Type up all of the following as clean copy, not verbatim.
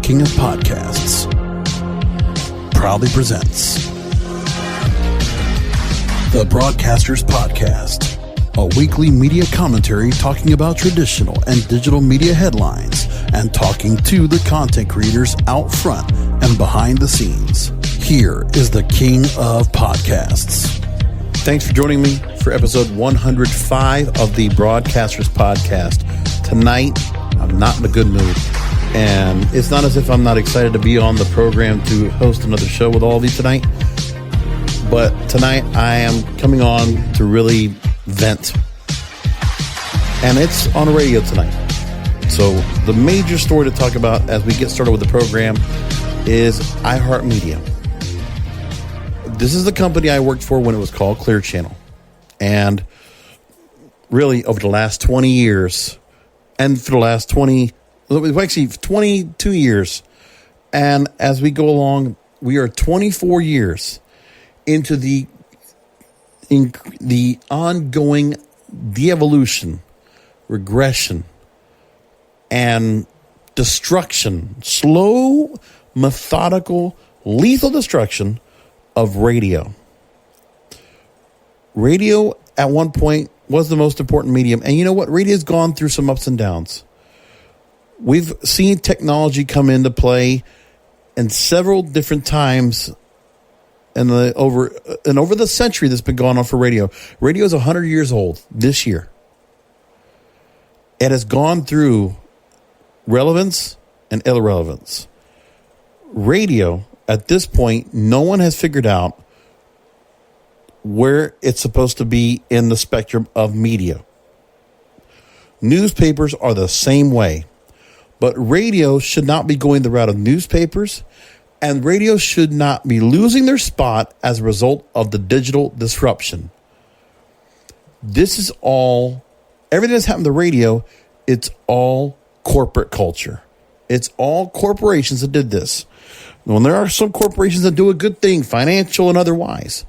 King of Podcasts, proudly presents The Broadcasters Podcast, a weekly media commentary talking about traditional and digital media headlines and talking to the content creators out front and behind the scenes. Here is the King of Podcasts. Thanks for joining me for episode 105 of the Broadcasters Podcast. Tonight, I'm not in a good mood. And it's not as if I'm not excited to be on the program to host another show with all of you tonight. But tonight, I am coming on to really vent. And it's on the radio tonight. So the major story to talk about as we get started with the program is iHeartMedia. This is the company I worked for when it was called Clear Channel. And really, over the last 20 years, and for the last 22 years, and as we go along, we are 24 years into the ongoing de-evolution, regression, and destruction, slow, methodical, lethal destruction of radio. Radio at one point was the most important medium. And you know what? Radio's gone through some ups and downs. We've seen technology come into play in several different times over the century that's been going on for radio. Radio is 100 years old this year. It has gone through relevance and irrelevance. Radio, at this point, no one has figured out where it's supposed to be in the spectrum of media. Newspapers are the same way, but radio should not be going the route of newspapers, and radio should not be losing their spot as a result of the digital disruption. This is all, everything that's happened to radio, it's all corporate culture. It's all corporations that did this. Well, there are some corporations that do a good thing, financial and otherwise.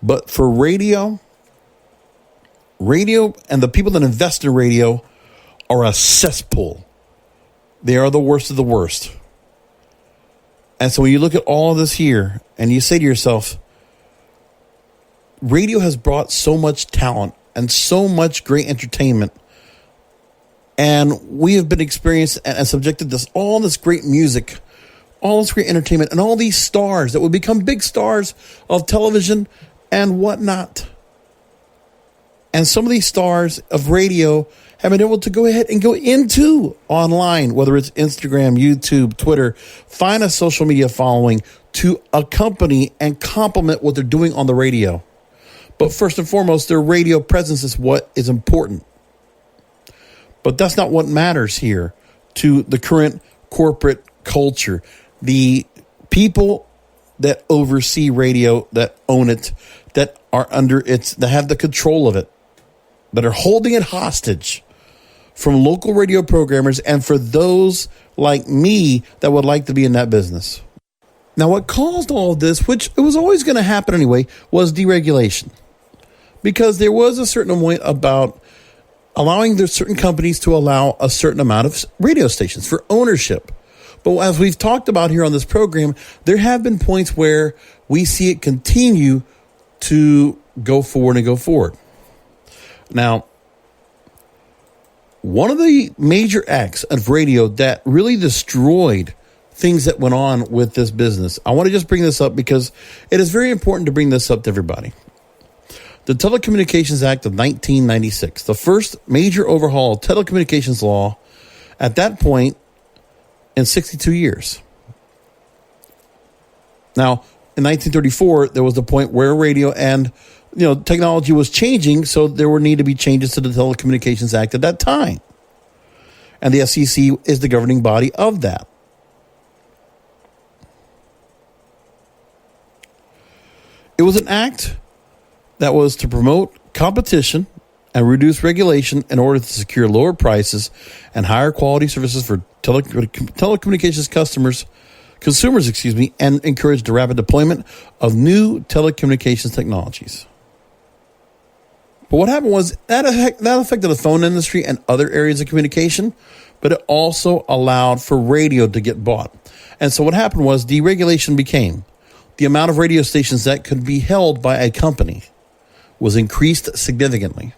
But for radio and the people that invest in radio are a cesspool. They are the worst of the worst. And so when you look at all of this here and you say to yourself, radio has brought so much talent and so much great entertainment. And we have been experienced and subjected to all this great music, all this great entertainment, and all these stars that would become big stars of television and whatnot. And some of these stars of radio have been able to go ahead and go into online, whether it's Instagram, YouTube, Twitter, find a social media following to accompany and complement what they're doing on the radio. But first and foremost, their radio presence is what is important. But that's not what matters here to the current corporate culture. The people that oversee radio, that own it, that are under its, that have the control of it, that are holding it hostage from local radio programmers and for those like me that would like to be in that business. Now, what caused all of this, which it was always going to happen anyway, was deregulation. Because there was a certain point about allowing there's certain companies to allow a certain amount of radio stations for ownership. But as we've talked about here on this program, there have been points where we see it continue to go forward and go forward. Now, one of the major acts of radio that really destroyed things that went on with this business, I want to just bring this up because it is very important to bring this up to everybody. The Telecommunications Act of 1996, the first major overhaul of telecommunications law at that point in 62 years. Now, in 1934, there was the point where radio and technology was changing, so there would need to be changes to the Telecommunications Act at that time. And the FCC is the governing body of that. It was an act that was to promote competition and reduce regulation in order to secure lower prices and higher quality services for telecommunications consumers, and encourage the rapid deployment of new telecommunications technologies. But what happened was that affected the phone industry and other areas of communication but it also allowed for radio to get bought. And so what happened was deregulation became the amount of radio stations that could be held by a company was increased significantly.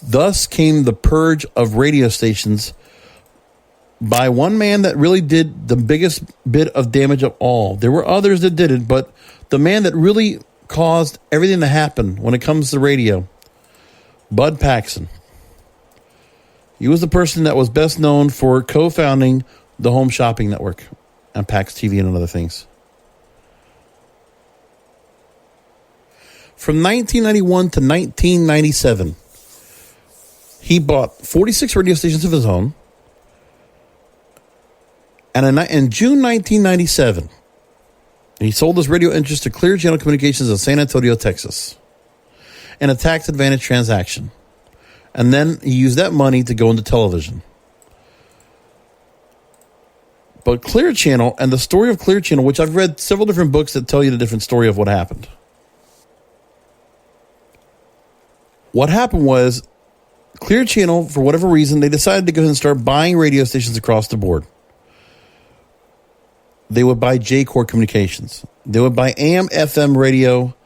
Thus came the purge of radio stations by one man that really did the biggest bit of damage of all. There were others that did it, but the man that really caused everything to happen when it comes to radio, Bud Paxson. He was the person that was best known for co-founding the Home Shopping Network and Pax TV and other things. From 1991 to 1997, he bought 46 radio stations of his own. And in June 1997, he sold his radio interest to Clear Channel Communications of San Antonio, Texas, in a tax advantage transaction. And then he used that money to go into television. But Clear Channel and the story of Clear Channel, which I've read several different books that tell you the different story of what happened. What happened was Clear Channel, for whatever reason, they decided to go ahead and start buying radio stations across the board. They would buy J-Core Communications. They would buy AM, FM radio,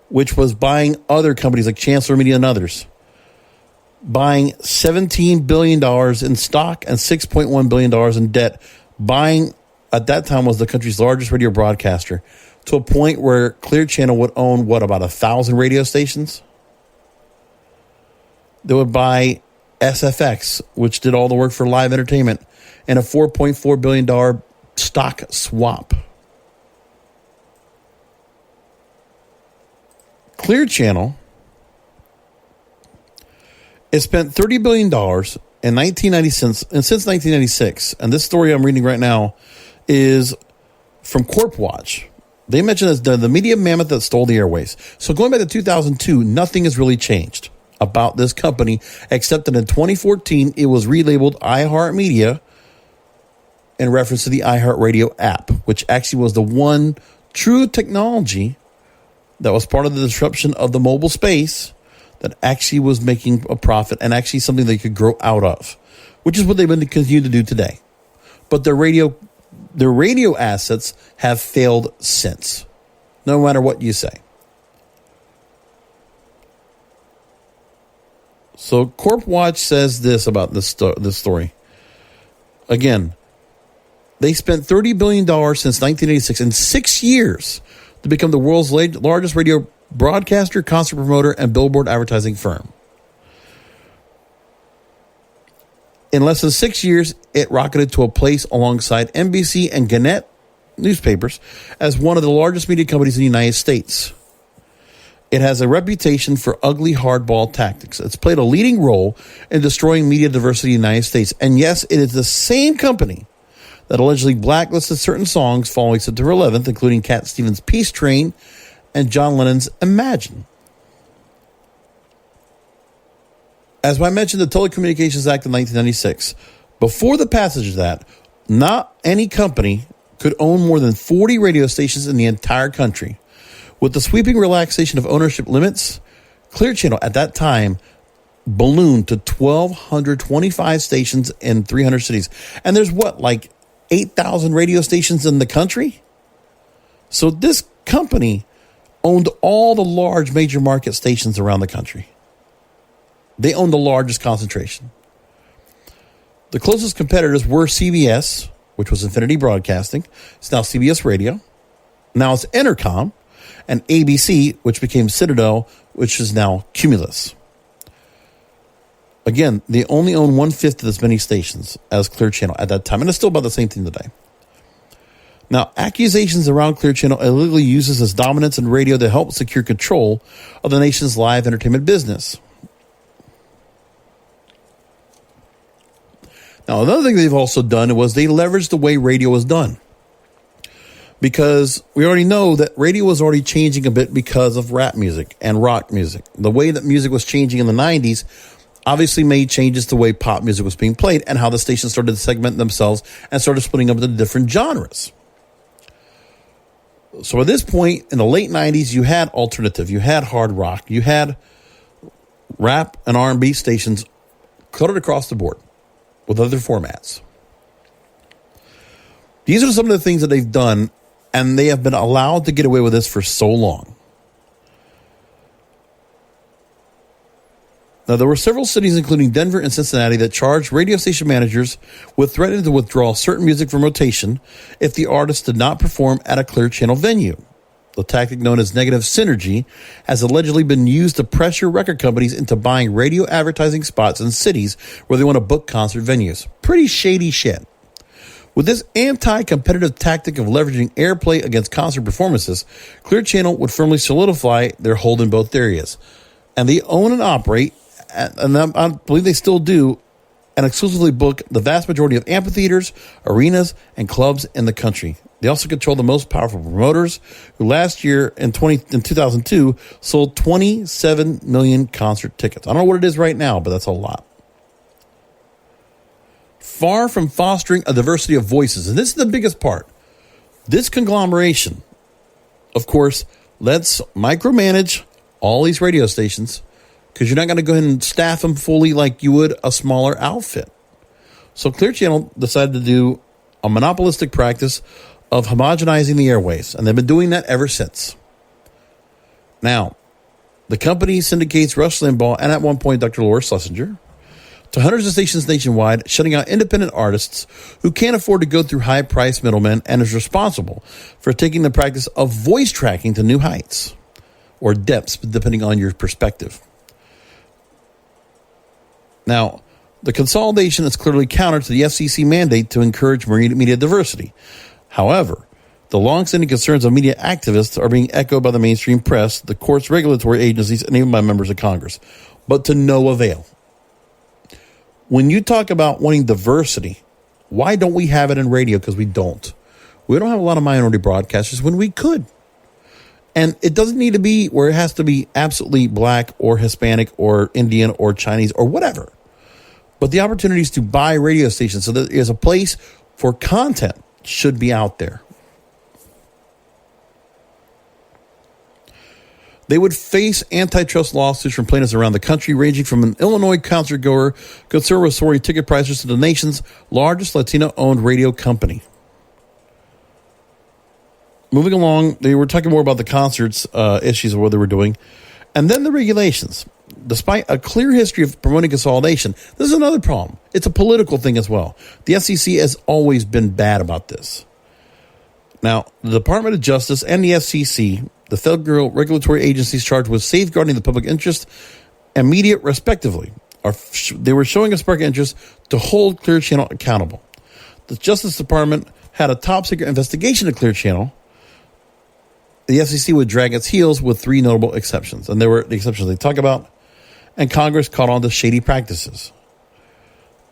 which was buying other companies like Chancellor Media and others. Buying $17 billion in stock and $6.1 billion in debt. Buying, at that time, was the country's largest radio broadcaster, to a point where Clear Channel would own, about 1,000 radio stations? They would buy SFX, which did all the work for live entertainment, and a $4.4 billion stock swap. Clear Channel has spent $30 billion in 1996, and since 1996, and this story I'm reading right now is from Corp Watch. They mentioned as the media mammoth that stole the airways. So going back to 2002, nothing has really changed about this company, except that in 2014, it was relabeled iHeartMedia in reference to the iHeartRadio app, which actually was the one true technology that was part of the disruption of the mobile space that actually was making a profit and actually something they could grow out of, which is what they've been to continue to do today. But their radio assets have failed since, no matter what you say. So Corp Watch says this about this story. Again, they spent $30 billion since 1986 in 6 years to become the world's largest radio broadcaster, concert promoter, and billboard advertising firm. In less than 6 years, it rocketed to a place alongside NBC and Gannett newspapers as one of the largest media companies in the United States. It has a reputation for ugly hardball tactics. It's played a leading role in destroying media diversity in the United States. And yes, it is the same company that allegedly blacklisted certain songs following September 11th, including Cat Stevens' Peace Train and John Lennon's Imagine. As I mentioned, the Telecommunications Act of 1996, before the passage of that, not any company could own more than 40 radio stations in the entire country. With the sweeping relaxation of ownership limits, Clear Channel at that time ballooned to 1,225 stations in 300 cities. And there's 8,000 radio stations in the country? So this company owned all the large major market stations around the country. They owned the largest concentration. The closest competitors were CBS, which was Infinity Broadcasting. It's now CBS Radio. Now it's Entercom. And ABC, which became Citadel, which is now Cumulus. Again, they only own 1/5 of as many stations as Clear Channel at that time. And it's still about the same thing today. Now, accusations around Clear Channel illegally uses its dominance in radio to help secure control of the nation's live entertainment business. Now, another thing they've also done was they leveraged the way radio was done. Because we already know that radio was already changing a bit because of rap music and rock music. The way that music was changing in the 90s obviously made changes to the way pop music was being played and how the stations started to segment themselves and started splitting up into different genres. So at this point, in the late 90s, you had alternative, you had hard rock, you had rap and R&B stations cut it across the board with other formats. These are some of the things that they've done, and they have been allowed to get away with this for so long. Now, there were several cities, including Denver and Cincinnati, that charged radio station managers with threatening to withdraw certain music from rotation if the artist did not perform at a Clear Channel venue. The tactic known as negative synergy has allegedly been used to pressure record companies into buying radio advertising spots in cities where they want to book concert venues. Pretty shady shit. With this anti-competitive tactic of leveraging airplay against concert performances, Clear Channel would firmly solidify their hold in both areas. And they own and operate, and I believe they still do, and exclusively book the vast majority of amphitheaters, arenas, and clubs in the country. They also control the most powerful promoters, who last year in 2002 sold 27 million concert tickets. I don't know what it is right now, but that's a lot. Far from fostering a diversity of voices, and this is the biggest part, this conglomeration, of course, lets micromanage all these radio stations, because you're not going to go ahead and staff them fully like you would a smaller outfit. So Clear Channel decided to do a monopolistic practice of homogenizing the airways, and they've been doing that ever since. Now, the company syndicates Rush Limbaugh and at one point Dr. Laura Schlesinger to hundreds of stations nationwide, shutting out independent artists who can't afford to go through high-priced middlemen, and is responsible for taking the practice of voice tracking to new heights, or depths, depending on your perspective. Now, the consolidation is clearly counter to the FCC mandate to encourage media diversity. However, the long-standing concerns of media activists are being echoed by the mainstream press, the courts, regulatory agencies, and even by members of Congress, but to no avail. When you talk about wanting diversity, why don't we have it in radio? Because we don't. We don't have a lot of minority broadcasters when we could. And it doesn't need to be where it has to be absolutely black or Hispanic or Indian or Chinese or whatever. But the opportunities to buy radio stations so that there's a place for content should be out there. They would face antitrust lawsuits from plaintiffs around the country, ranging from an Illinois concert goer concerned with soaring ticket prices to the nation's largest Latino-owned radio company. Moving along, they were talking more about the concerts issues of what they were doing. And then the regulations. Despite a clear history of promoting consolidation, this is another problem. It's a political thing as well. The FCC has always been bad about this. Now, the Department of Justice and the FCC, the federal regulatory agencies charged with safeguarding the public interest and media, respectively, they were showing a spark of interest to hold Clear Channel accountable. The Justice Department had a top-secret investigation of Clear Channel. The FCC would drag its heels with three notable exceptions. And there were the exceptions they talk about. And Congress caught on to shady practices.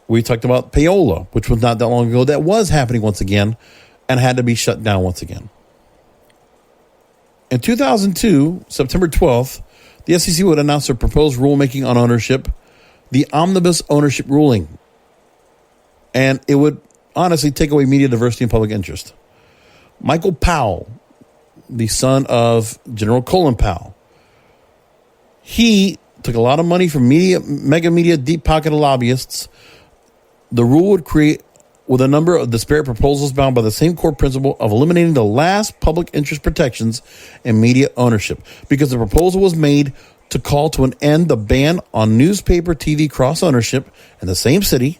We talked about payola, which was not that long ago. That was happening once again and had to be shut down once again. In 2002, September 12th, the FCC would announce their proposed rulemaking on ownership, the omnibus ownership ruling. And it would honestly take away media diversity and public interest. Michael Powell, the son of General Culling Powell, he took a lot of money from mega media deep-pocketed lobbyists. The rule would create with a number of disparate proposals bound by the same core principle of eliminating the last public interest protections in media ownership, because the proposal was made to call to an end the ban on newspaper TV cross-ownership in the same city,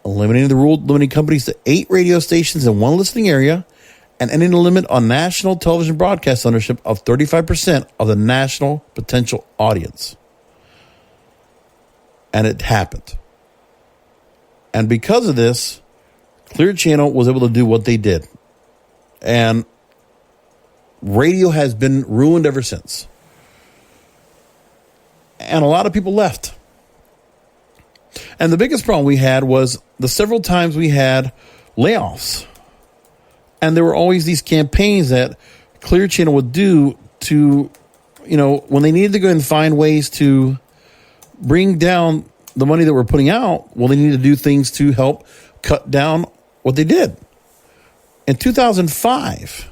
eliminating the rule limiting companies to 8 radio stations in one listing area, and ending the limit on national television broadcast ownership of 35% of the national potential audience. And it happened. And because of this, Clear Channel was able to do what they did. And radio has been ruined ever since. And a lot of people left. And the biggest problem we had was the several times we had layoffs. And there were always these campaigns that Clear Channel would do to, when they needed to go and find ways to bring down the money that we're putting out, well, they needed to do things to help cut down what they did. In 2005,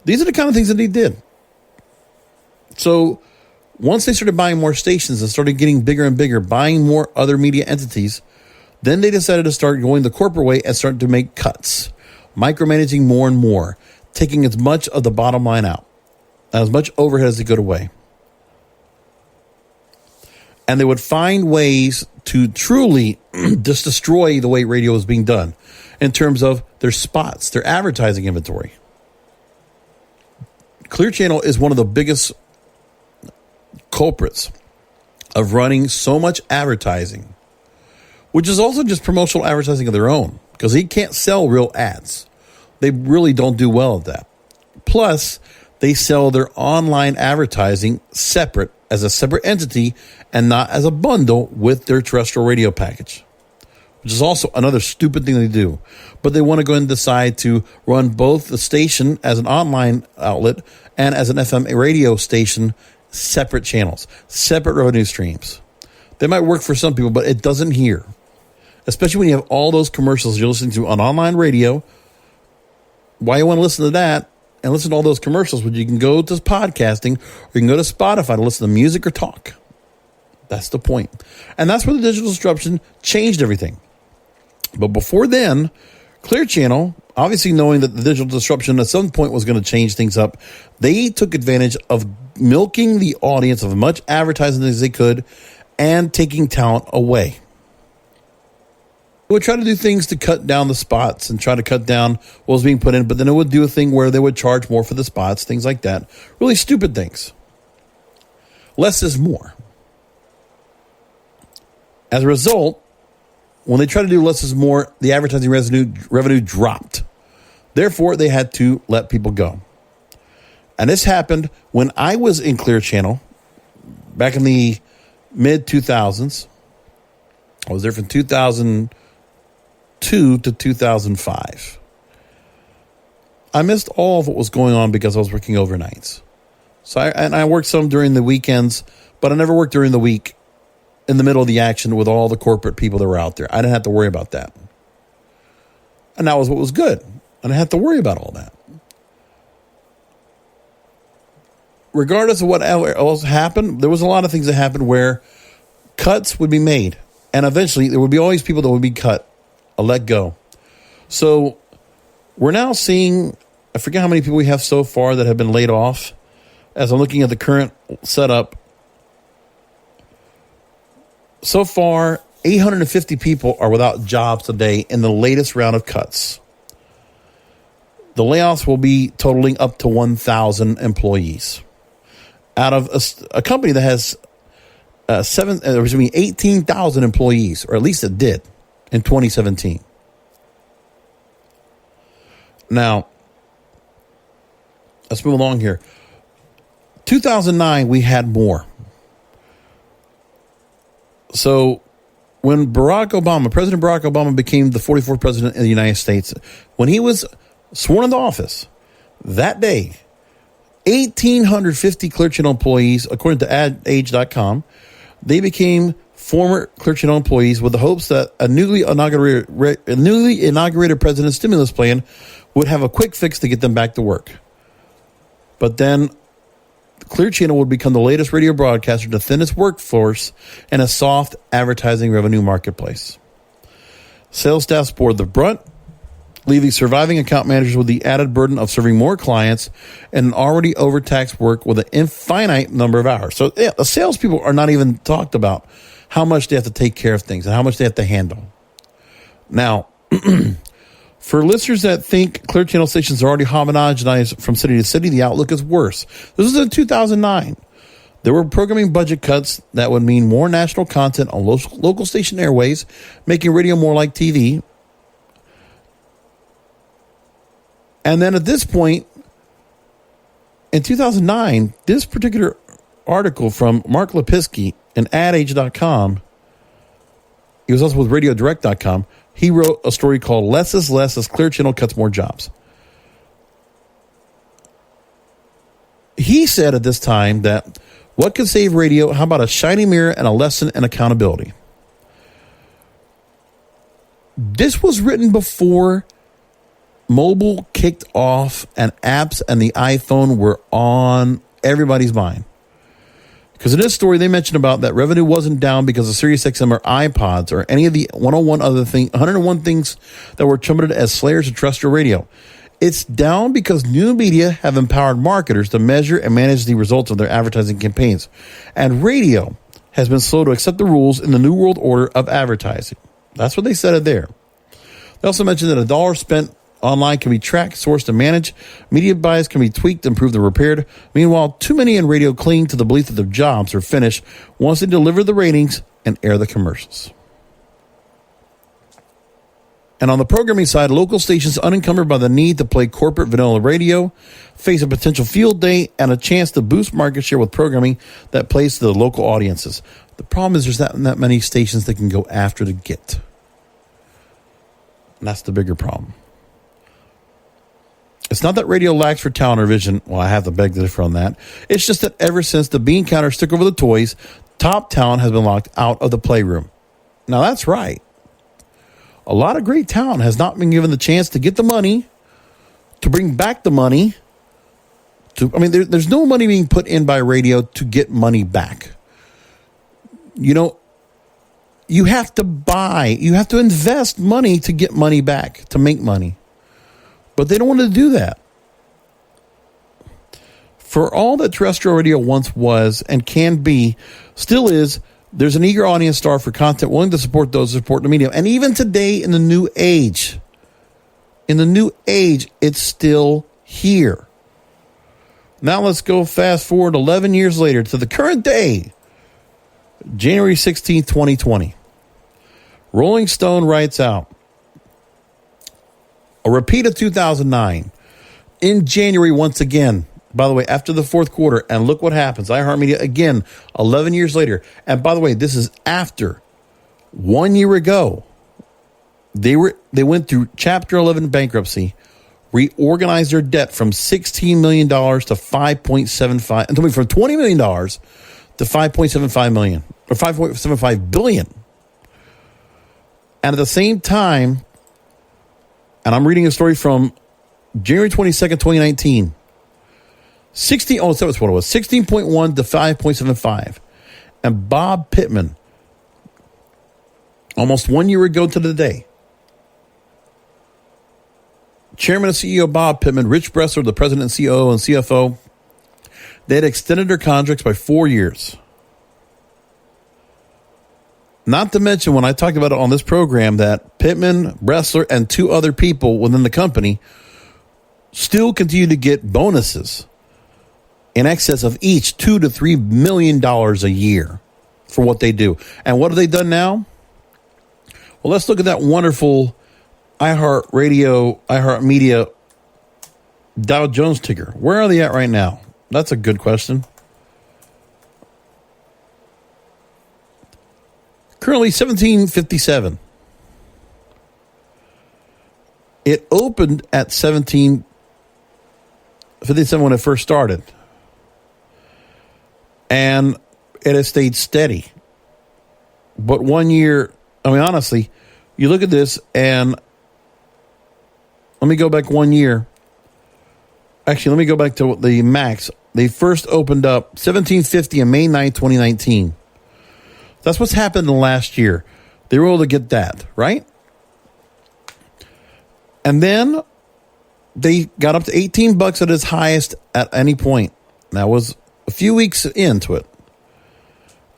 these are the kind of things that they did. So Once they started buying more stations and started getting bigger and bigger, buying more other media entities, then they decided to start going the corporate way and start to make cuts, micromanaging more and more, taking as much of the bottom line out, as much overhead as they could away. And they would find ways to truly just destroy the way radio is being done in terms of their spots, their advertising inventory. Clear Channel is one of the biggest culprits of running so much advertising, which is also just promotional advertising of their own, because he can't sell real ads. They really don't do well at that. Plus, they sell their online advertising separate, as a separate entity, and not as a bundle with their terrestrial radio package, which is also another stupid thing they do. But they want to go and decide to run both the station as an online outlet and as an FM radio station, separate channels, separate revenue streams. They might work for some people, but it doesn't here. Especially when you have all those commercials you're listening to on online radio. Why you want to listen to that and listen to all those commercials when you can go to podcasting or you can go to Spotify to listen to music or talk? That's the point. And that's where the digital disruption changed everything. But before then, Clear Channel, obviously knowing that the digital disruption at some point was going to change things up, they took advantage of milking the audience of as much advertising as they could and taking talent away. They would try to do things to cut down the spots and try to cut down what was being put in, but then it would do a thing where they would charge more for the spots, things like that. Really stupid things. Less is more. As a result, when they tried to do less is more, the advertising revenue dropped. Therefore, they had to let people go. And this happened when I was in Clear Channel back in the mid-2000s. I was there from 2002 to 2005. I missed all of what was going on because I was working overnights. So I worked some during the weekends, but I never worked during the week in the middle of the action with all the corporate people that were out there. I didn't have to worry about that. And that was what was good. I didn't have to worry about all that. Regardless of what else happened, there was a lot of things that happened where cuts would be made. And eventually there would be always people that would be cut or let go. So we're now seeing, I forget how many people we have so far that have been laid off. As I'm looking at the current setup, so far, 850 people are without jobs today in the latest round of cuts. The layoffs will be totaling up to 1,000 employees out of a company that has 18,000 employees, or at least it did in 2017. Now, let's move along here. 2009, we had more. So when President Barack Obama became the 44th president of the United States, when he was sworn into office, that day, 1,850 Clear Channel employees, according to age.com, they became former Clear Channel employees with the hopes that a newly inaugurated president's stimulus plan would have a quick fix to get them back to work. But then Clear Channel would become the latest radio broadcaster to thin its workforce in a soft advertising revenue marketplace. Sales staffs bore the brunt, leaving surviving account managers with the added burden of serving more clients and an already overtaxed work with an infinite number of hours. So the salespeople are not even talked about how much they have to take care of things and how much they have to handle. Now, for listeners that think Clear Channel stations are already homogenized from city to city, the outlook is worse. This was in 2009. There were programming budget cuts that would mean more national content on local station airways, making radio more like TV. And then at this point, in 2009, this particular article from Mark Lepisky in adage.com, he was also with radiodirect.com, he wrote a story called Less is Less as Clear Channel Cuts More Jobs. He said at this time that what could save radio? How about a shiny mirror and a lesson in accountability? This was written before mobile kicked off and apps and the iPhone were on everybody's mind. Because in this story, they mentioned about that revenue wasn't down because of SiriusXM or iPods or any of the 101 things that were terminated as slayers of terrestrial radio. It's down because new media have empowered marketers to measure and manage the results of their advertising campaigns. And radio has been slow to accept the rules in the new world order of advertising. That's what they said it there. They also mentioned that a dollar spent online can be tracked, sourced, and managed. Media buys can be tweaked, improved, and repaired. Meanwhile, too many in radio cling to the belief that their jobs are finished once they deliver the ratings and air the commercials. And on the programming side, local stations unencumbered by the need to play corporate vanilla radio face a potential field day and a chance to boost market share with programming that plays to the local audiences. The problem is there's not that many stations that can go after to get. And that's the bigger problem. It's not that radio lacks for talent or vision. Well, I have to beg to differ on that. It's just that ever since the bean counters took over the toys, top talent has been locked out of the playroom. Now, that's right. A lot of great talent has not been given the chance to get the money, to bring back the money. There's no money being put in by radio to get money back. You have to invest money to get money back, to make money. But they don't want to do that. For all that terrestrial radio once was and can be, still is, there's an eager audience star for content willing to support those who support the media. And even today in the new age, it's still here. Now let's go fast forward 11 years later to the current day, January 16th, 2020. Rolling Stone writes out, a repeat of 2009. In January, once again, by the way, after the fourth quarter, and look what happens. iHeartMedia, again, 11 years later. And by the way, this is after 1 year ago. They went through Chapter 11 bankruptcy, reorganized their debt from $16 million to $5.75, and from $20 million to $5.75 million, or $5.75 billion. And at the same time, and I'm reading a story from January 22nd, 2019. That's what it was. 16.1 to 5.75. And Bob Pittman, almost 1 year ago to the day, Chairman and CEO Bob Pittman, Rich Bressler, the President, COO, and CFO, they had extended their contracts by 4 years. Not to mention, when I talked about it on this program, that Pittman, Bressler, and two other people within the company still continue to get bonuses in excess of each $2 to $3 million a year for what they do. And what have they done now? Well, let's look at that wonderful iHeartMedia Dow Jones ticker. Where are they at right now? That's a good question. Currently 1757. It opened at 1757 when it first started. And it has stayed steady. But 1 year, honestly, you look at this and let me go back 1 year. Actually, let me go back to the max. They first opened up 1750 on May 9, 2019. That's what's happened in the last year. They were able to get that, right? And then they got up to $18 at its highest at any point. That was a few weeks into it.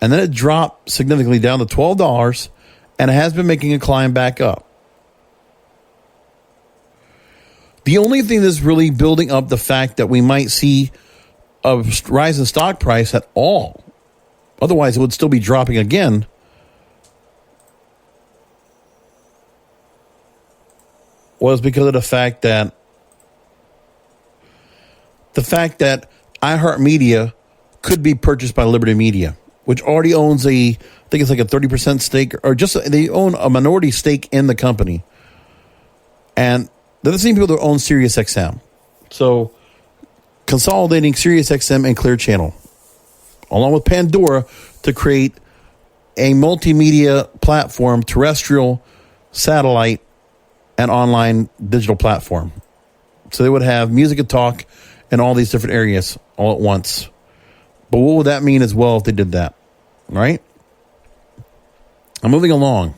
And then it dropped significantly down to $12, and it has been making a climb back up. The only thing that's really building up the fact that we might see a rise in stock price at all, otherwise it would still be dropping again, was because of the fact that iHeartMedia could be purchased by Liberty Media, which already owns I think it's like a 30% stake, or they own a minority stake in the company. And they're the same people that own SiriusXM. So consolidating SiriusXM and Clear Channel, along with Pandora, to create a multimedia platform, terrestrial, satellite, and online digital platform. So they would have music and talk in all these different areas all at once. But what would that mean as well if they did that? Right? I'm moving along.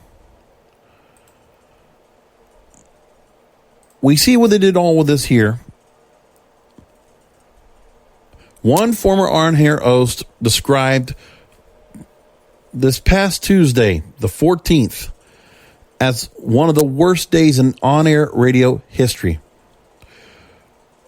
We see what they did all with this here. One former on-air host described this past Tuesday, the 14th, as one of the worst days in on-air radio history.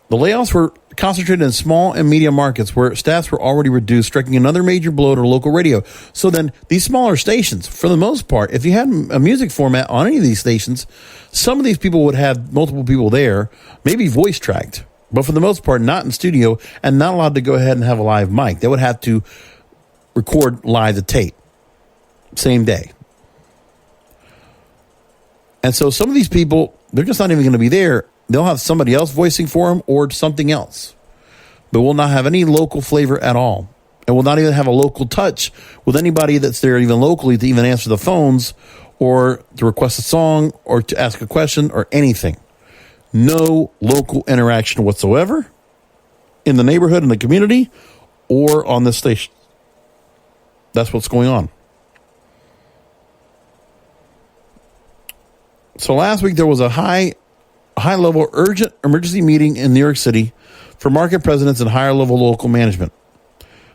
The layoffs were concentrated in small and medium markets where staffs were already reduced, striking another major blow to local radio. So then these smaller stations, for the most part, if you had a music format on any of these stations, some of these people would have multiple people there, maybe voice tracked, but for the most part, not in studio and not allowed to go ahead and have a live mic. They would have to record live to tape, same day. And so some of these people, they're just not even going to be there. They'll have somebody else voicing for them or something else, but will not have any local flavor at all. And will not even have a local touch with anybody that's there even locally to even answer the phones or to request a song or to ask a question or anything. No local interaction whatsoever in the neighborhood, in the community, or on this station. That's what's going on. So last week there was a high-level urgent emergency meeting in New York City for market presidents and higher-level local management.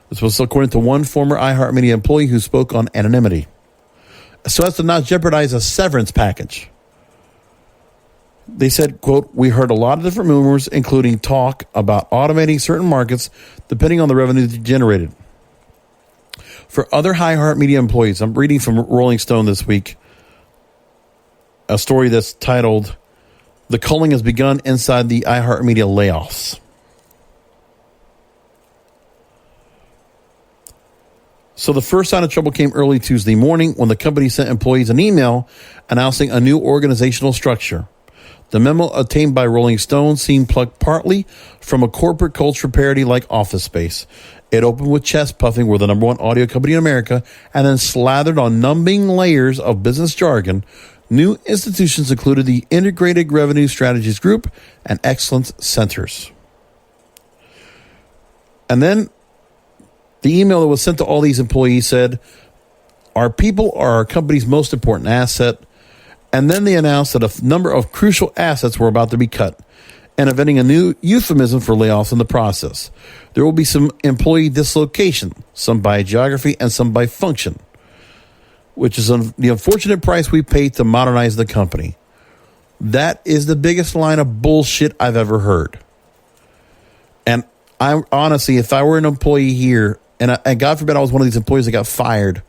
This was according to one former iHeartMedia employee who spoke on anonymity, so as to not jeopardize a severance package. They said, quote, "We heard a lot of different rumors, including talk about automating certain markets depending on the revenue generated." For other iHeartMedia employees, I'm reading from Rolling Stone this week, a story that's titled, "The Culling has begun inside the iHeartMedia Layoffs." So the first sign of trouble came early Tuesday morning when the company sent employees an email announcing a new organizational structure. The memo obtained by Rolling Stone seemed plucked partly from a corporate culture parody like Office Space. It opened with chest puffing, we're the number one audio company in America, and then slathered on numbing layers of business jargon. New institutions included the Integrated Revenue Strategies Group and Excellence Centers. And then the email that was sent to all these employees said, "Our people are our company's most important asset." And then they announced that a number of crucial assets were about to be cut, and inventing a new euphemism for layoffs in the process. There will be some employee dislocation, some by geography and some by function, which is the unfortunate price we pay to modernize the company. That is the biggest line of bullshit I've ever heard. And I honestly, if I were an employee here, and God forbid I was one of these employees that got fired,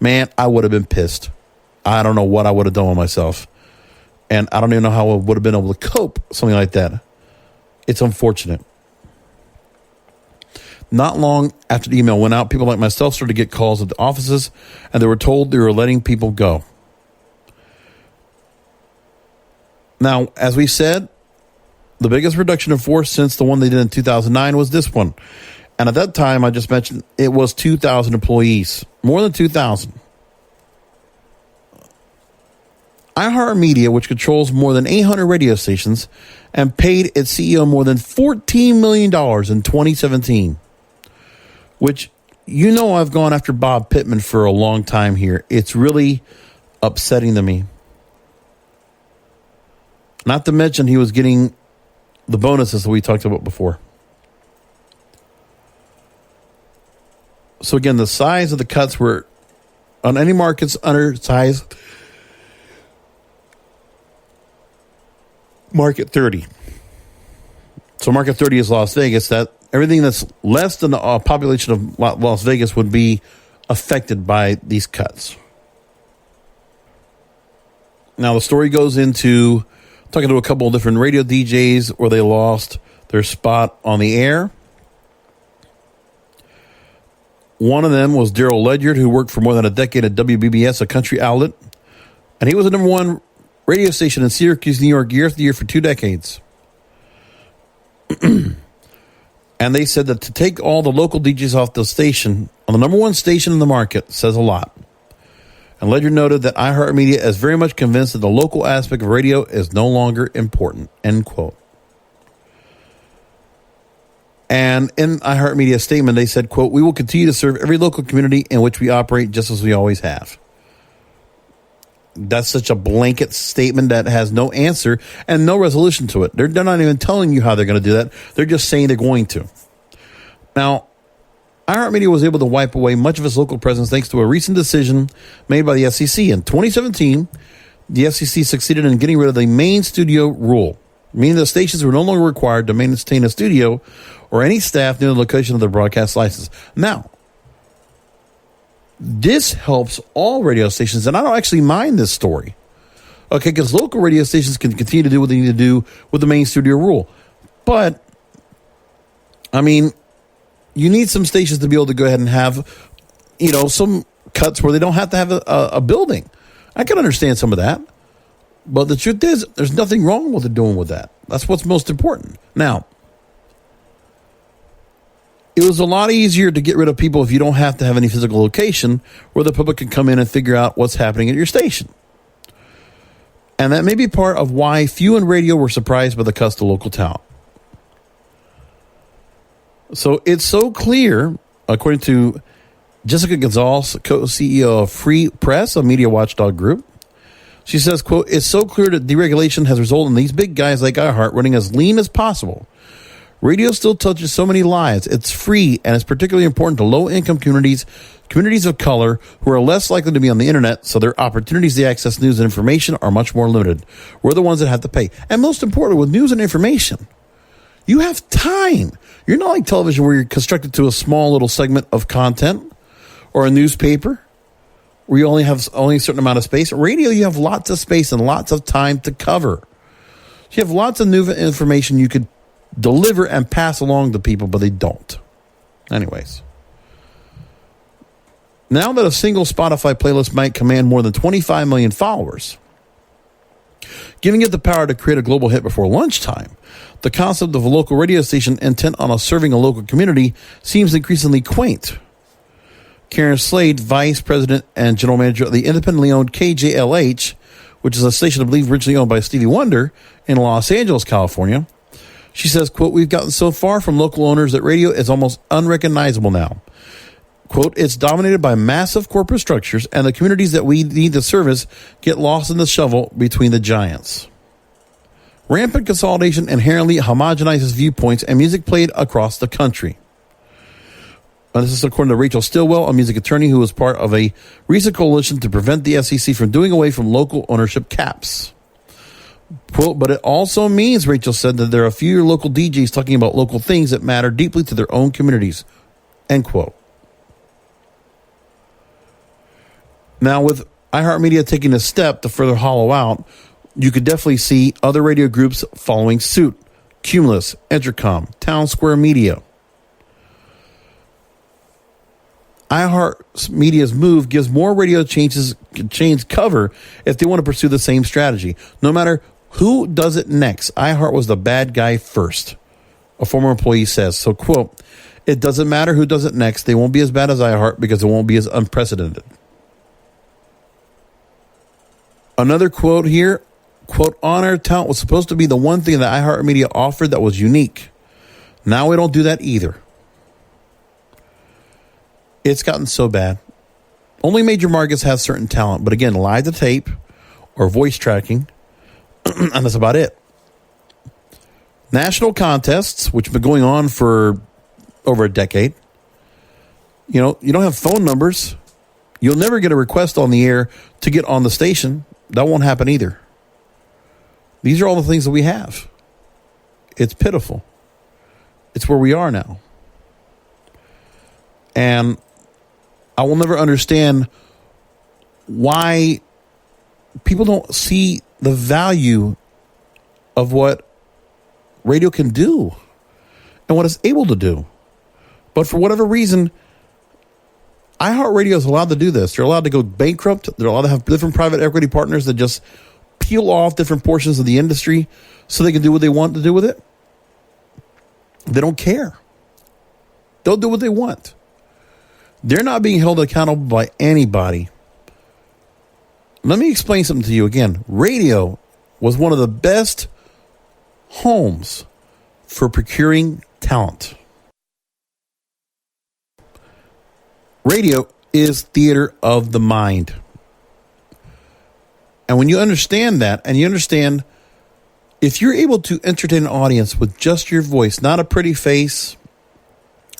man, I would have been pissed. I don't know what I would have done with myself. And I don't even know how I would have been able to cope, something like that. It's unfortunate. Not long after the email went out, people like myself started to get calls at the offices, and they were told they were letting people go. Now, as we said, the biggest reduction in force since the one they did in 2009 was this one. And at that time, I just mentioned, it was 2,000 employees, more than 2,000. iHeartMedia, which controls more than 800 radio stations and paid its CEO more than $14 million in 2017, which, you know, I've gone after Bob Pittman for a long time here. It's really upsetting to me. Not to mention he was getting the bonuses that we talked about before. So again, the size of the cuts were on any markets under size market 30. So market 30 is Las Vegas. That everything that's less than the population of Las Vegas would be affected by these cuts. Now the story goes into talking to a couple of different radio DJs where they lost their spot on the air. One of them was Daryl Ledyard, who worked for more than a decade at WBBS, a country outlet. And he was the number one radio station in Syracuse, New York, year after year for 2 decades. And they said that to take all the local DJs off the station, on the number one station in the market, says a lot. And Ledyard noted that iHeartMedia is very much convinced that the local aspect of radio is no longer important, end quote. And in iHeartMedia's statement, they said, quote, "We will continue to serve every local community in which we operate just as we always have." That's such a blanket statement that has no answer and no resolution to it. They're not even telling you how they're going to do that. They're just saying they're going to. Now, iHeartMedia was able to wipe away much of its local presence thanks to a recent decision made by the FCC. In 2017, the FCC succeeded in getting rid of the main studio rule, meaning the stations were no longer required to maintain a studio or any staff near the location of their broadcast license. Now, this helps all radio stations, and I don't actually mind this story. Okay, because local radio stations can continue to do what they need to do with the main studio rule. But, I mean, you need some stations to be able to go ahead and have, some cuts where they don't have to have a building. I can understand some of that. But the truth is, there's nothing wrong with doing with that. That's what's most important. Now, it was a lot easier to get rid of people if you don't have to have any physical location where the public can come in and figure out what's happening at your station. And that may be part of why few in radio were surprised by the cuts to local talent. So it's so clear, according to Jessica Gonzalez, co-CEO of Free Press, a media watchdog group. She says, quote, "It's so clear that deregulation has resulted in these big guys like iHeart running as lean as possible. Radio still touches so many lives. It's free, and it's particularly important to low-income communities, communities of color, who are less likely to be on the internet, so their opportunities to access news and information are much more limited. We're the ones that have to pay." And most importantly, with news and information, you have time. You're not like television where you're constructed to a small little segment of content, or a newspaper where you only have a certain amount of space. Radio, you have lots of space and lots of time to cover. You have lots of new information you could deliver and pass along to people, but they don't. Anyways. Now that a single Spotify playlist might command more than 25 million followers, giving it the power to create a global hit before lunchtime, the concept of a local radio station intent on serving a local community seems increasingly quaint. Karen Slade, Vice President and General Manager of the independently owned KJLH, which is a station I believe originally owned by Stevie Wonder in Los Angeles, California. She says, quote, "We've gotten so far from local owners that radio is almost unrecognizable now. Quote, "It's dominated by massive corporate structures, and the communities that we need to service get lost in the shovel between the giants. Rampant consolidation inherently homogenizes viewpoints and music played across the country." This is according to Rachel Stillwell, a music attorney who was part of a recent coalition to prevent the FCC from doing away from local ownership caps. Quote, "But it also means," Rachel said, "that there are fewer local DJs talking about local things that matter deeply to their own communities." End quote. Now, with iHeartMedia taking a step to further hollow out, you could definitely see other radio groups following suit. Cumulus, Entercom, Town Square Media. iHeartMedia's move gives more radio chains cover if they want to pursue the same strategy. No matter who does it next, iHeart was the bad guy first, a former employee says. So, quote, "It doesn't matter who does it next. They won't be as bad as iHeart because it won't be as unprecedented." Another quote here, quote, "On-air talent was supposed to be the one thing that iHeartMedia offered that was unique. Now we don't do that either." It's gotten so bad. Only major markets have certain talent, but again, live to tape or voice tracking, and that's about it. National contests, which have been going on for over a decade, you don't have phone numbers. You'll never get a request on the air to get on the station. That won't happen either. These are all the things that we have. It's pitiful. It's where we are now. And I will never understand why people don't see the value of what radio can do and what it's able to do. But for whatever reason, iHeartRadio is allowed to do this. They're allowed to go bankrupt. They're allowed to have different private equity partners that just peel off different portions of the industry so they can do what they want to do with it. They don't care. They'll do what they want. They're not being held accountable by anybody. Let me explain something to you again. Radio was one of the best homes for procuring talent. Radio is theater of the mind. And when you understand that, and you understand if you're able to entertain an audience with just your voice, not a pretty face,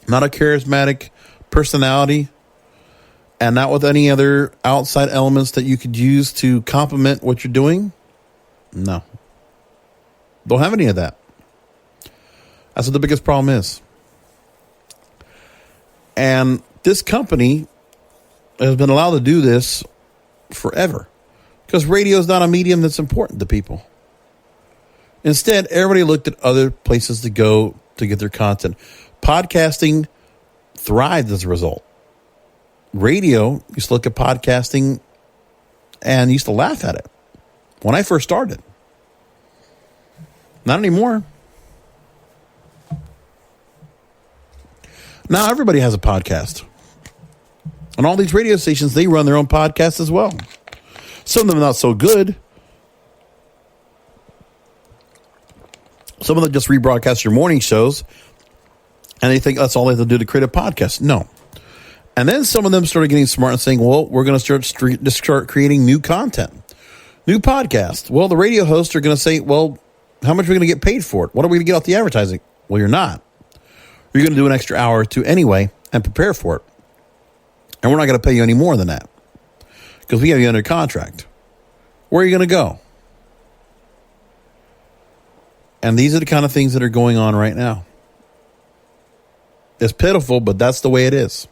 not a charismatic personality, and not with any other outside elements that you could use to complement what you're doing, no. Don't have any of that. That's what the biggest problem is. And this company has been allowed to do this forever because radio is not a medium that's important to people. Instead, everybody looked at other places to go to get their content. Podcasting thrived as a result. Radio used to look at podcasting and used to laugh at it when I first started. Not anymore. Now everybody has a podcast. And all these radio stations, they run their own podcasts as well. Some of them are not so good. Some of them just rebroadcast your morning shows, and they think that's all they have to do to create a podcast. No. And then some of them started getting smart and saying, well, we're going to start creating new content, new podcasts. Well, the radio hosts are going to say, well, how much are we going to get paid for it? What are we going to get off the advertising? Well, you're not. You're going to do an extra hour or two anyway and prepare for it. And we're not going to pay you any more than that because we have you under contract. Where are you going to go? And these are the kind of things that are going on right now. It's pitiful, but that's the way it is.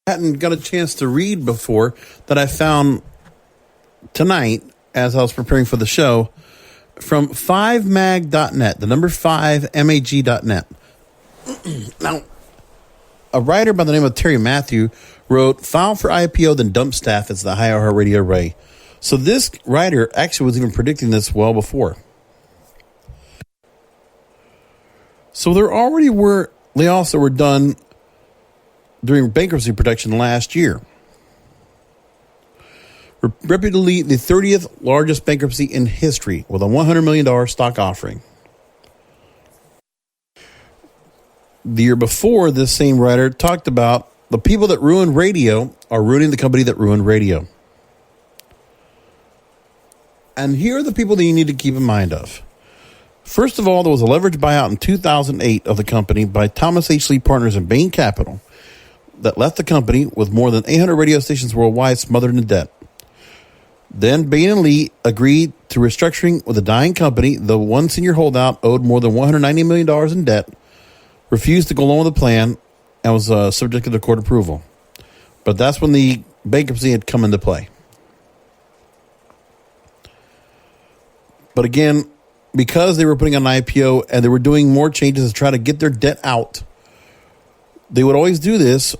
I hadn't got a chance to read before that I found tonight as I was preparing for the show from 5mag.net, the number 5mag.net. Now, a writer by the name of Terry Matthew wrote, file for IPO, then dump staff as the iHeartMedia array. So this writer actually was even predicting this well before. So there already were layoffs that were done during bankruptcy protection last year. Reputedly, the 30th largest bankruptcy in history with a $100 million stock offering. The year before, this same writer talked about the people that ruined radio are ruining the company that ruined radio. And here are the people that you need to keep in mind of. First of all, there was a leveraged buyout in 2008 of the company by Thomas H. Lee Partners and Bain Capital that left the company with more than 800 radio stations worldwide smothered in debt. Then Bain and Lee agreed to restructuring with a dying company. The one senior holdout owed more than $190 million in debt, refused to go along with the plan, and was subject to court approval. But that's when the bankruptcy had come into play. But again, because they were putting on an IPO and they were doing more changes to try to get their debt out, they would always do this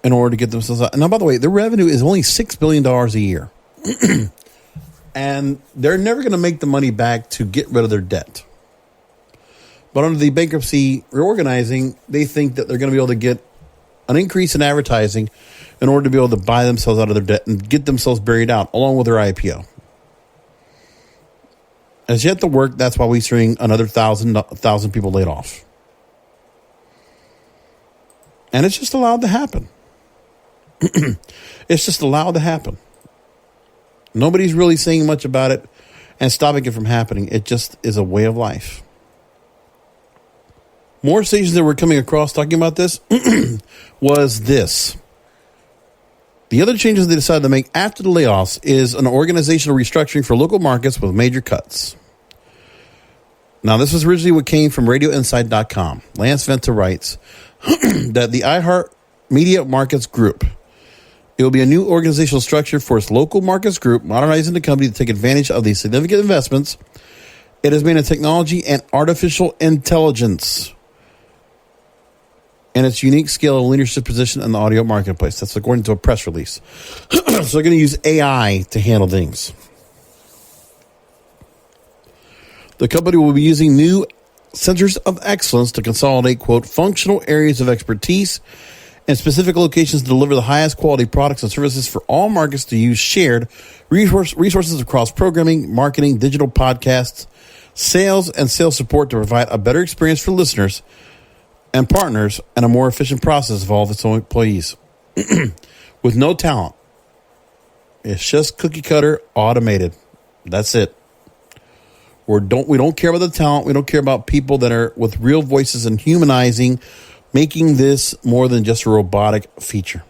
in order to get themselves out. And now, by the way, their revenue is only $6 billion a year. And they're never going to make the money back to get rid of their debt. But under the bankruptcy reorganizing, they think that they're going to be able to get an increase in advertising in order to be able to buy themselves out of their debt and get themselves buried out along with their IPO. As yet to work, that's why we're seeing another 1,000 people laid off. And it's just allowed to happen. It's just allowed to happen. Nobody's really saying much about it and stopping it from happening. It just is a way of life. More stations that we're coming across talking about this was this. The other changes they decided to make after the layoffs is an organizational restructuring for local markets with major cuts. Now, this was originally what came from RadioInsight.com. Lance Venta writes that the iHeartMedia Markets Group, it will be a new organizational structure for its local markets group, modernizing the company to take advantage of these significant investments it has made in technology and artificial intelligence and its unique scale of leadership position in the audio marketplace. That's according to a press release. So they're going to use AI to handle things. The company will be using new centers of excellence to consolidate, quote, functional areas of expertise and specific locations to deliver the highest quality products and services for all markets to use shared resources across programming, marketing, digital podcasts, sales, and sales support to provide a better experience for listeners and partners and a more efficient process of all of its own employees with no talent. It's just cookie cutter automated. That's it. We don't care about the talent. We don't care about people that are with real voices and humanizing, making this more than just a robotic feature.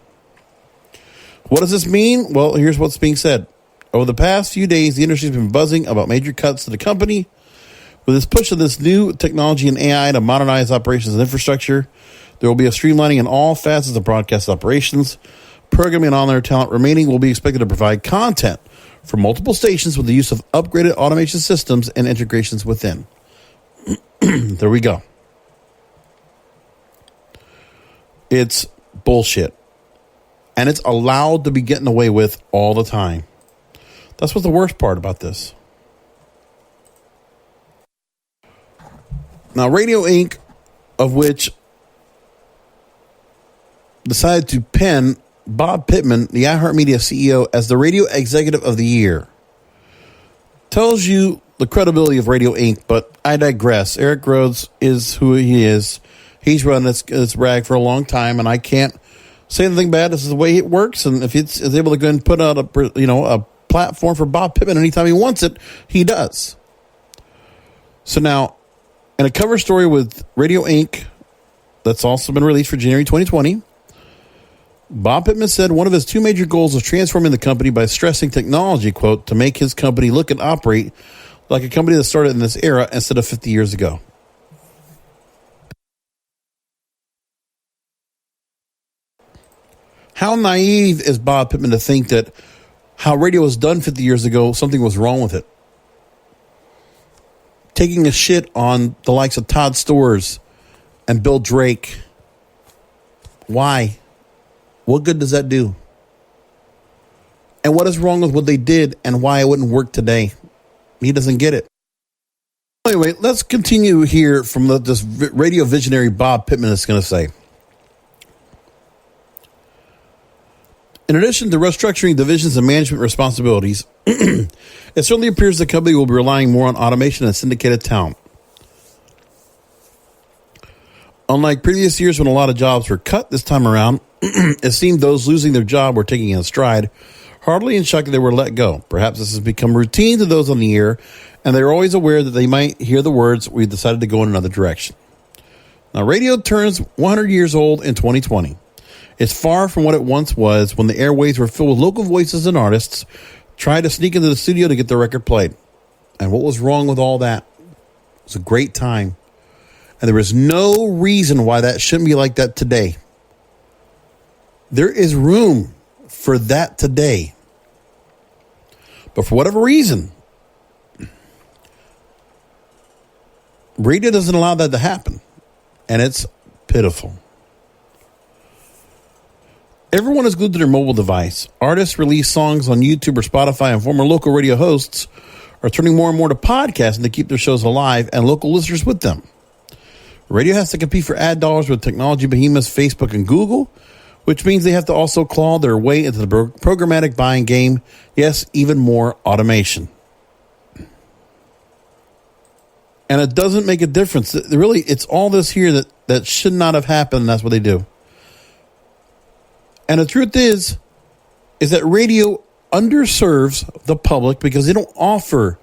What does this mean? Well, here's what's being said. Over the past few days, the industry has been buzzing about major cuts to the company. With this push of this new technology and AI to modernize operations and infrastructure, there will be a streamlining in all facets of broadcast operations. Programming and on-air talent remaining will be expected to provide content for multiple stations with the use of upgraded automation systems and integrations within. There we go. It's bullshit. And it's allowed to be getting away with all the time. That's what's the worst part about this. Now, Radio Inc., of which decided to pen Bob Pittman, the iHeartMedia CEO, as the Radio Executive of the Year, tells you the credibility of Radio Inc., but I digress. Eric Rhodes is who he is. He's run this rag for a long time, and I can't say anything bad. This is the way it works, and if it's is able to go and put out a platform for Bob Pittman anytime he wants it, he does. So now, in a cover story with Radio Inc. that's also been released for January 2020, Bob Pittman said one of his two major goals was transforming the company by stressing technology, quote, to make his company look and operate like a company that started in this era instead of 50 years ago. How naive is Bob Pittman to think that how radio was done 50 years ago, something was wrong with it? Taking a shit on the likes of Todd Stores and Bill Drake. Why? What good does that do? And what is wrong with what they did and why it wouldn't work today? He doesn't get it. Anyway, let's continue here from this radio visionary Bob Pittman is going to say. In addition to restructuring divisions and management responsibilities, it certainly appears the company will be relying more on automation and syndicated talent. Unlike previous years when a lot of jobs were cut this time around, it seemed those losing their job were taking it in stride, hardly in shock that they were let go. Perhaps this has become routine to those on the air, and they're always aware that they might hear the words, "We decided to go in another direction." Now, radio turns 100 years old in 2020. It's far from what it once was when the airwaves were filled with local voices and artists trying to sneak into the studio to get their record played. And what was wrong with all that? It was a great time. And there is no reason why that shouldn't be like that today. There is room for that today. But for whatever reason, radio doesn't allow that to happen. And it's pitiful. Everyone is glued to their mobile device. Artists release songs on YouTube or Spotify, and former local radio hosts are turning more and more to podcasting to keep their shows alive and local listeners with them. Radio has to compete for ad dollars with technology behemoths Facebook and Google, which means they have to also claw their way into the programmatic buying game. Yes, even more automation. And it doesn't make a difference. Really, it's all this here that should not have happened, and that's what they do. And the truth is that radio underserves the public because they don't offer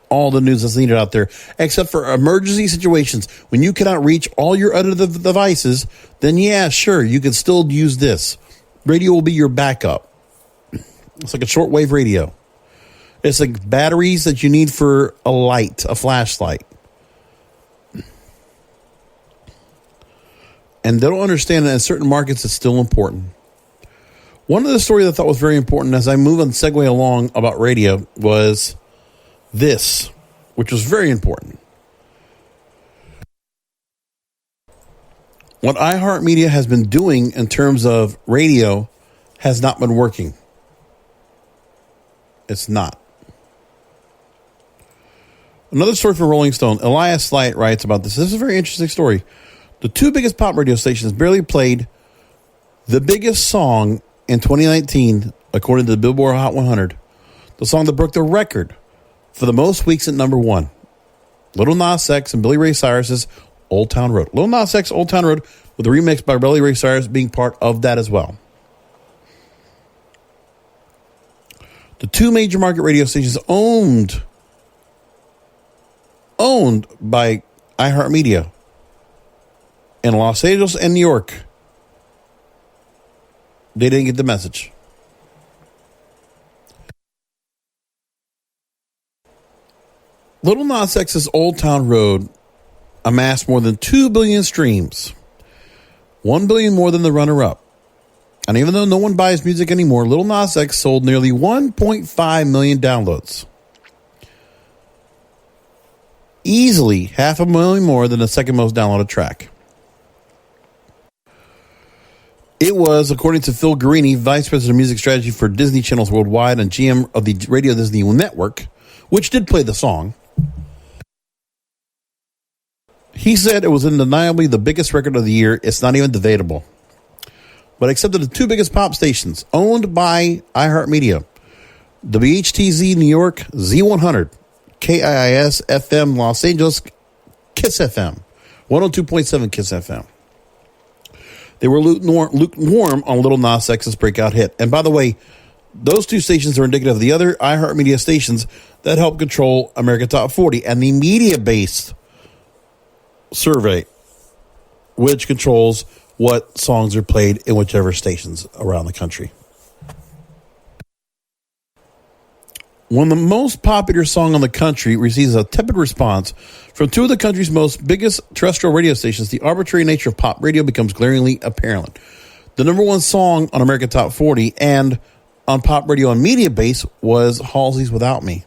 all the news that's needed out there, except for emergency situations. When you cannot reach all your other devices, then yeah, sure, you can still use this. Radio will be your backup. It's like a shortwave radio. It's like batteries that you need for a light, a flashlight. And they don't understand that in certain markets it's still important. One of the stories I thought was very important as I move and segue along about radio was this, which was very important. What iHeartMedia has been doing in terms of radio has not been working. It's not. Another story from Rolling Stone. Elias Slight writes about this. This is a very interesting story. The two biggest pop radio stations barely played the biggest song in 2019, according to the Billboard Hot 100, the song that broke the record for the most weeks at number one. Little Nas X and Billy Ray Cyrus's Old Town Road. Lil Nas X, Old Town Road, with a remix by Billy Ray Cyrus being part of that as well. The two major market radio stations owned by iHeartMedia in Los Angeles and New York, they didn't get the message. Lil Nas X's Old Town Road amassed more than 2 billion streams, 1 billion more than the runner-up. And even though no one buys music anymore, Lil Nas X sold nearly 1.5 million downloads. Easily 500,000 more than the second most downloaded track. It was, according to Phil Guarini, Vice President of Music Strategy for Disney Channels Worldwide and GM of the Radio Disney Network, which did play the song. He said it was undeniably the biggest record of the year. It's not even debatable. But except that the two biggest pop stations owned by iHeartMedia, WHTZ New York, Z100, KIIS FM Los Angeles, KISS FM, 102.7 KISS FM. They were lukewarm on Lil Nas X's breakout hit. And by the way, those two stations are indicative of the other iHeartMedia stations that help control America Top 40 and the media-based survey, which controls what songs are played in whichever stations around the country. When the most popular song on the country receives a tepid response from two of the country's biggest terrestrial radio stations, the arbitrary nature of pop radio becomes glaringly apparent. The number one song on America Top 40 and on pop radio and media base was Halsey's Without Me.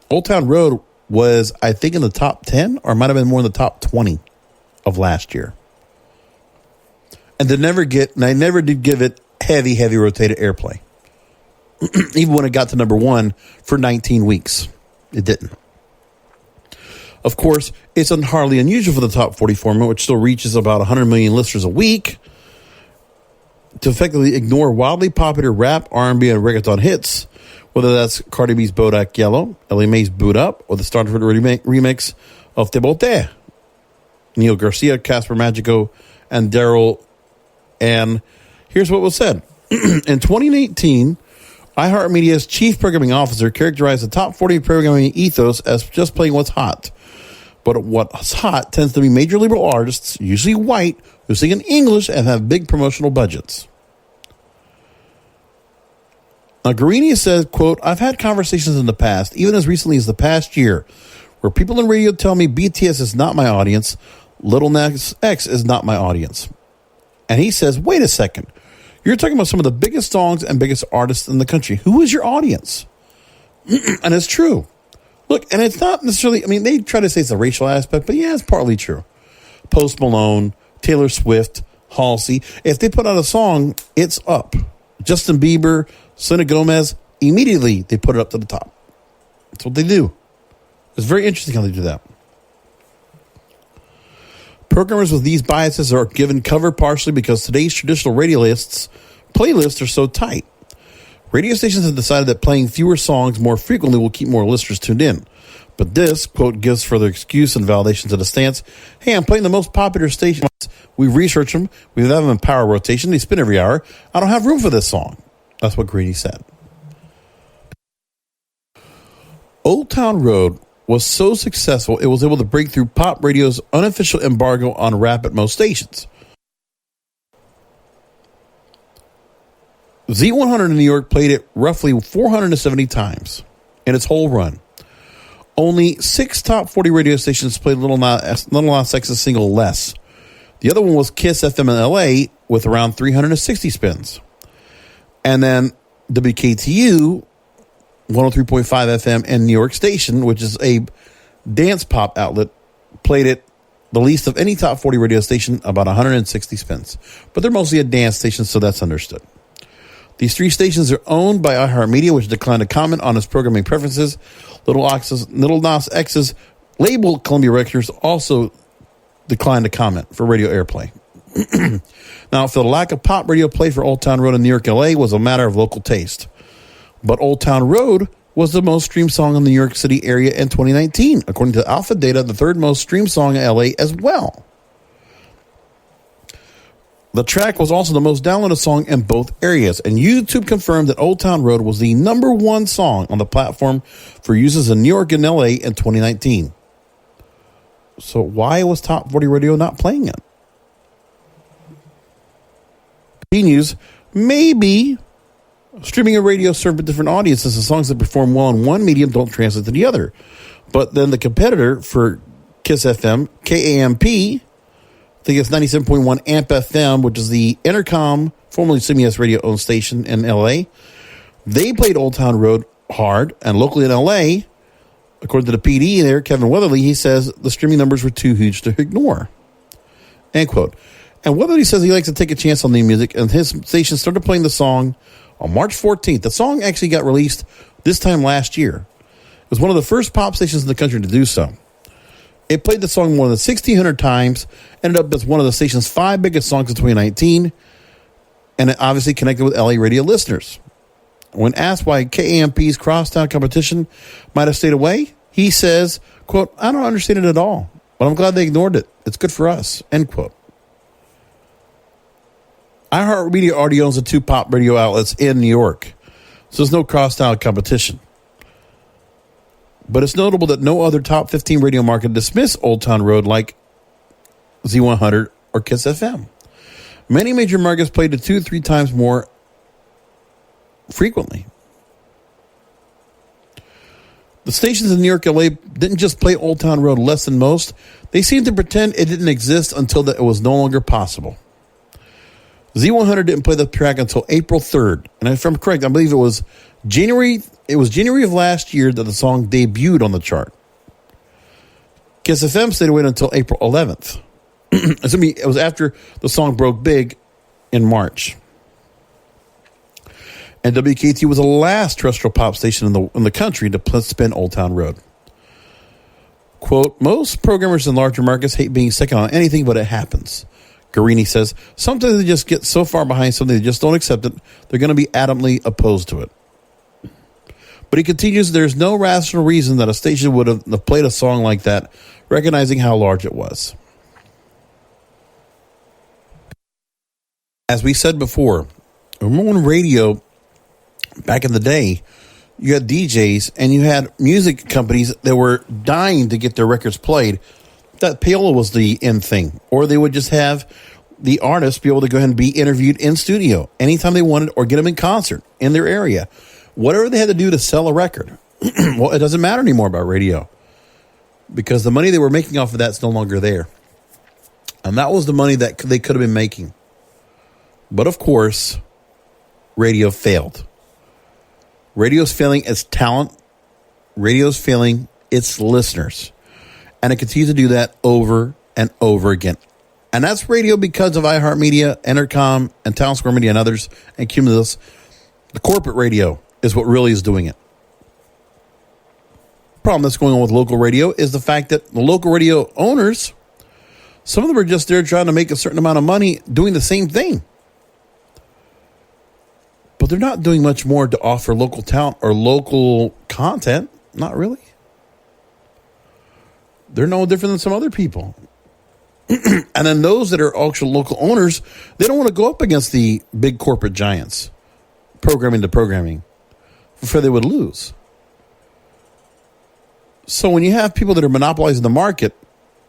Old Town Road was, I think, in the top 10, or it might have been more in the top 20 of last year. And I never did give it heavy rotated airplay. Even when it got to number one for 19 weeks, it didn't. Of course, it's hardly unusual for the top 40 format, which still reaches about 100 million listeners a week, to effectively ignore wildly popular rap, R&B, and reggaeton hits, whether that's Cardi B's Bodak Yellow, Ellie Mae's Boot Up, or the Stanford remix of Te Bote, Neil Garcia, Casper Magico, and Daryl. And here's what was said. In 2018, iHeartMedia's chief programming officer characterized the top 40 programming ethos as just playing what's hot. But what's hot tends to be major liberal artists, usually white, who sing in English and have big promotional budgets. Now, Guarini says, quote, I've had conversations in the past, even as recently as the past year, where people in radio tell me BTS is not my audience, Lil Nas X is not my audience. And he says, wait a second, you're talking about some of the biggest songs and biggest artists in the country. Who is your audience? And it's true. Look, and it's not necessarily, they try to say it's a racial aspect, but yeah, it's partly true. Post Malone, Taylor Swift, Halsey, if they put out a song, it's up. Justin Bieber, Selena Gomez, immediately they put it up to the top. That's what they do. It's very interesting how they do that. Programmers with these biases are given cover partially because today's traditional radio playlists are so tight. Radio stations have decided that playing fewer songs more frequently will keep more listeners tuned in. But this, quote, gives further excuse and validation to the stance. Hey, I'm playing the most popular stations. We've researched them. We have them in power rotation. They spin every hour. I don't have room for this song. That's what Grady said. Old Town Road was so successful, it was able to break through pop radio's unofficial embargo on rap at most stations. Z100 in New York played it roughly 470 times in its whole run. Only 6 top 40 radio stations played Lil Nas X's single Less. The other one was KISS FM in LA with around 360 spins. And then WKTU 103.5 FM in New York Station, which is a dance pop outlet, played it the least of any top 40 radio station, about 160 spins. But they're mostly a dance station, so that's understood. These 3 stations are owned by iHeartMedia, which declined to comment on its programming preferences. Lil Nas X's label, Columbia Records, also declined to comment for radio airplay. Now, for the lack of pop radio play for Old Town Road in New York and LA was a matter of local taste. But Old Town Road was the most streamed song in the New York City area in 2019. According to Alpha Data, the third most streamed song in LA as well. The track was also the most downloaded song in both areas, and YouTube confirmed that Old Town Road was the number one song on the platform for users in New York and LA in 2019. So why was Top 40 Radio not playing it? Continues, maybe streaming a radio served a different audiences. The songs that perform well in one medium don't translate to the other. But then the competitor for KISS FM, KAMP, I think it's 97.1 AMP FM, which is the Intercom, formerly CBS radio owned station in LA. They played Old Town Road hard, and locally in LA, according to the PD there, Kevin Weatherly, he says the streaming numbers were too huge to ignore. End quote. And Weatherly says he likes to take a chance on the music, and his station started playing the song on March 14th. The song actually got released this time last year. It was one of the first pop stations in the country to do so. It played the song more than 1,600 times, ended up as one of the station's 5 biggest songs in 2019, and it obviously connected with LA radio listeners. When asked why KAMP's crosstown competition might have stayed away, he says, quote, I don't understand it at all, but I'm glad they ignored it. It's good for us, end quote. iHeartMedia already owns the 2 pop radio outlets in New York, so there's no crosstown competition. But it's notable that no other top 15 radio market dismissed Old Town Road like Z100 or KISS FM. Many major markets played it 2-3 times more frequently. The stations in New York, LA didn't just play Old Town Road less than most. They seemed to pretend it didn't exist until that it was no longer possible. Z100 didn't play the track until April 3rd. And if I'm correct, I believe it was January of last year that the song debuted on the chart. KISS FM stayed away until April 11th. It was after the song broke big in March. And WKT was the last terrestrial pop station in the country to spin Old Town Road. Quote, most programmers in larger markets hate being second on anything, but it happens. Guarini says, sometimes they just get so far behind something they just don't accept it, they're going to be adamantly opposed to it. But he continues, there's no rational reason that a station would have played a song like that, recognizing how large it was. As we said before, on radio, back in the day, you had DJs and you had music companies that were dying to get their records played. That payola was the end thing. Or they would just have the artists be able to go ahead and be interviewed in studio anytime they wanted, or get them in concert in their area. Whatever they had to do to sell a record. Well, it doesn't matter anymore about radio, because the money they were making off of that's no longer there. And that was the money that they could have been making. But of course, radio failed. Radio's failing its talent. Radio's failing its listeners. And it continues to do that over and over again. And that's radio because of iHeartMedia, Intercom, and Town Square Media and others, and Cumulus. The corporate radio is what really is doing it. The problem that's going on with local radio is the fact that the local radio owners, some of them are just there trying to make a certain amount of money doing the same thing. But they're not doing much more to offer local talent or local content. Not really. They're no different than some other people. And then those that are actual local owners, they don't want to go up against the big corporate giants, programming to programming, for they would lose. So when you have people that are monopolizing the market,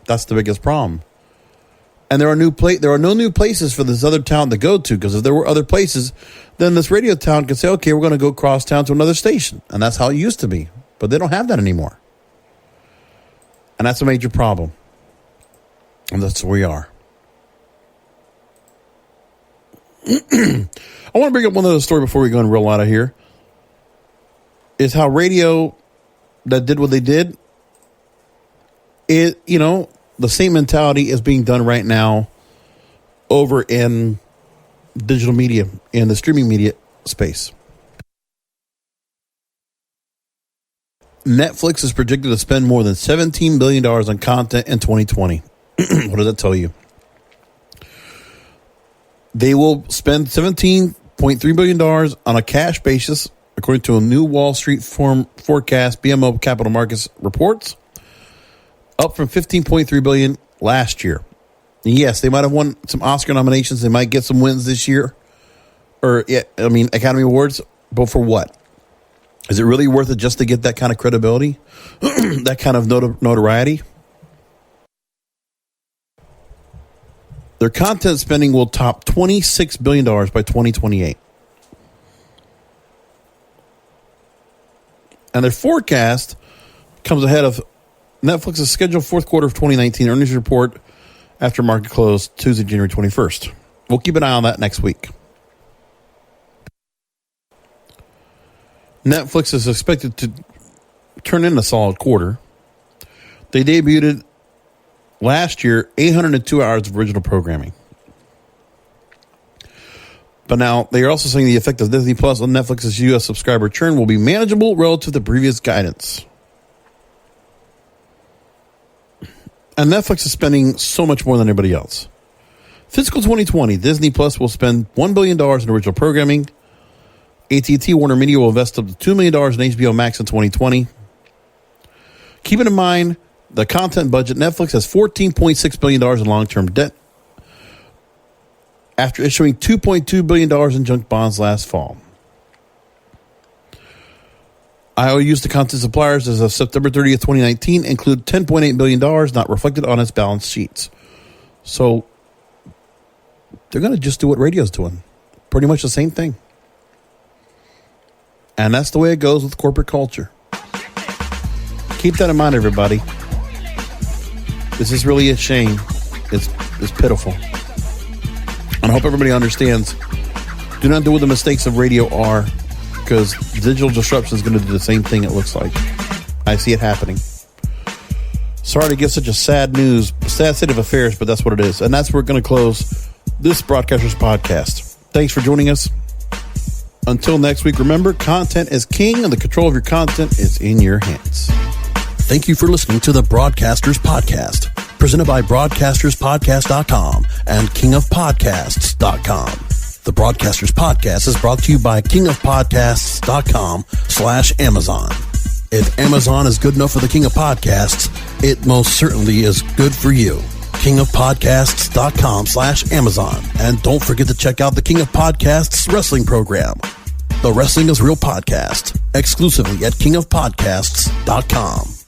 that's the biggest problem. And there are no new places for this other town to go to, because if there were other places, then this radio town could say, okay, we're going to go cross town to another station. And that's how it used to be. But they don't have that anymore. And that's a major problem. And that's where we are. I want to bring up one other story before we go and roll out of here. Is how radio that did what they did, the same mentality is being done right now over in digital media, in the streaming media space. Netflix is predicted to spend more than $17 billion on content in 2020. What does that tell you? They will spend $17.3 billion on a cash basis, according to a new Wall Street forecast. BMO Capital Markets reports, up from $15.3 billion last year. And yes, they might have won some Oscar nominations. They might get some wins this year, Academy Awards. But for what? Is it really worth it just to get that kind of credibility, that kind of notoriety? Their content spending will top $26 billion by 2028. And their forecast comes ahead of Netflix's scheduled fourth quarter of 2019 earnings report after market close Tuesday, January 21st. We'll keep an eye on that next week. Netflix is expected to turn in a solid quarter. They debuted last year 802 hours of original programming. But now they are also saying the effect of Disney Plus on Netflix's U.S. subscriber churn will be manageable relative to previous guidance. And Netflix is spending so much more than anybody else. Fiscal 2020, Disney Plus will spend $1 billion in original programming. AT&T Warner Media will invest up to $2 million in HBO Max in 2020. Keeping in mind the content budget, Netflix has $14.6 billion in long-term debt after issuing $2.2 billion in junk bonds last fall. IOUs to content suppliers as of September 30th, 2019 include $10.8 billion not reflected on its balance sheets. So they're going to just do what radio's doing. Pretty much the same thing. And that's the way it goes with corporate culture. Keep that in mind, everybody. This is really a shame. It's pitiful. And I hope everybody understands. Do not do what the mistakes of radio are, because digital disruption is going to do the same thing, it looks like. I see it happening. Sorry to give such a sad state of affairs, but that's what it is. And that's where we're going to close this Broadcasters Podcast. Thanks for joining us. Until next week, remember, content is king and the control of your content is in your hands. Thank you for listening to the Broadcasters Podcast, presented by BroadcastersPodcast.com and KingofPodcasts.com. The Broadcasters Podcast is brought to you by KingofPodcasts.com/Amazon. If Amazon is good enough for the King of Podcasts, it most certainly is good for you. KingofPodcasts.com/Amazon. And don't forget to check out the King of Podcasts wrestling program, The Wrestling is Real Podcast, exclusively at KingofPodcasts.com.